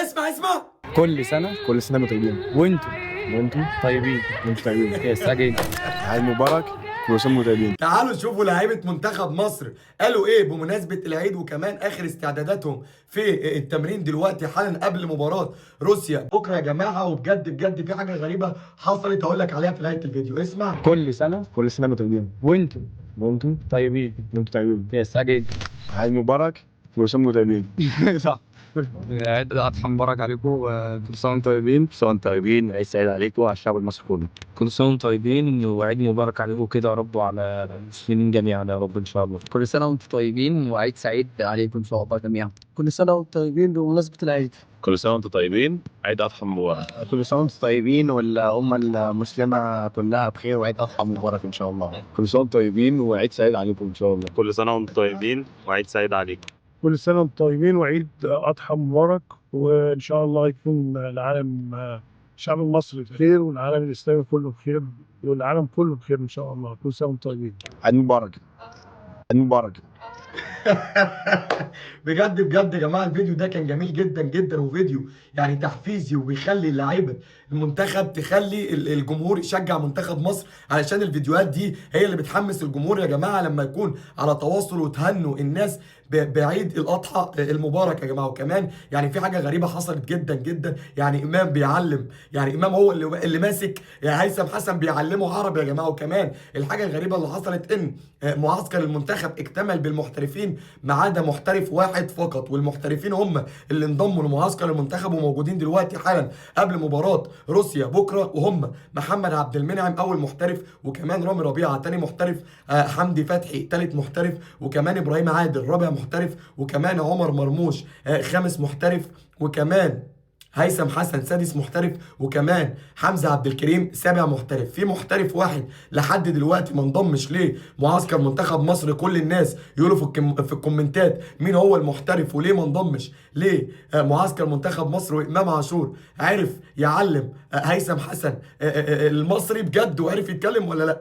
اسمع. كل سنة وانتم وانتم وانتم طيبين. طيبين. يس اجين. عيد مبارك، كل سنه وانتم طيبين. تعالوا شوفوا لعيبه منتخب مصر قالوا ايه بمناسبه العيد وكمان اخر استعداداتهم في التمرين دلوقتي حالا قبل مباراه روسيا بكره يا جماعه. وبجد بجد في حاجه غريبه حصلت هقول لك عليها في نهايه الفيديو. اسمع. كل سنة كل سنه وانتم طيبين. وانتم وانتم طيبين. طيبين. يس اجين. عيد مبارك، كل سنه وانتم طيبين. صح. عيد اضحى مبارك عليكم وكل سنة وانتم طيبين. كل سنة وانتم طيبين، عيد سعيد عليكم وعلى الشعب المصري كله. كل سنة وانتم طيبين وعيد مبارك عليكم كده يا رب وعلى المسلمين جميعا يا رب ان شاء الله. كل سنة وانتم طيبين وعيد سعيد عليكم إن شاء الله جميعا. كل سنة وانتم طيبين بمناسبة العيد. كل سنة وانتم طيبين، عيد أضحى مبارك. كل سنة وانتم طيبين والأمة المسلمة كلها بخير وعيد أضحى مبارك إن شاء الله. كل سنة وانتم طيبين وعيد سعيد عليكم إن شاء الله. كل سنة وانتم طيبين وعيد سعيد عليكم. كل سنة وانتم طيبين وعيد أضحى مبارك، وإن شاء الله يكون العالم الشعب المصري بخير والعالم الإسلامي كله بخير والعالم كله بخير إن شاء الله. كل سنة وانتم طيبين. عيد مبارك، عيد مبارك. بجد بجد يا جماعه الفيديو ده كان جميل جدا جدا وفيديو يعني تحفيزي وبيخلي اللعيبه المنتخب تخلي الجمهور يشجع منتخب مصر علشان الفيديوهات دي هي اللي بتحمس الجمهور يا جماعه لما يكون على تواصل وتهنوا الناس بعيد الاضحى المبارك يا جماعه. وكمان يعني في حاجه غريبه حصلت جدا جدا. يعني امام بيعلم، يعني امام هو اللي ماسك يعني هيثم حسن بيعلمه عربي يا جماعه. وكمان الحاجه الغريبه اللي حصلت ان معسكر المنتخب اكتمل بالمحترفين ما عدا محترف واحد فقط، والمحترفين هم اللي انضموا لمعسكر المنتخب وموجودين دلوقتي حالا قبل مباراه روسيا بكره، وهم محمد عبد المنعم اول محترف، وكمان رامي ربيعه تاني محترف، حمدي فتحي تالت محترف، وكمان ابراهيم عادل رابع محترف، وكمان عمر مرموش خامس محترف، وكمان هيثم حسن سادس محترف، وكمان حمزه عبد الكريم سابع محترف. في محترف واحد لحد دلوقتي ما انضمش لمعسكر منتخب مصر. كل الناس يقولوا في الكومنتات مين هو المحترف وليه ما انضمش لمعسكر منتخب مصر. وامام عاشور عرف يعلم هيثم حسن المصري بجد وعرف يتكلم ولا لا؟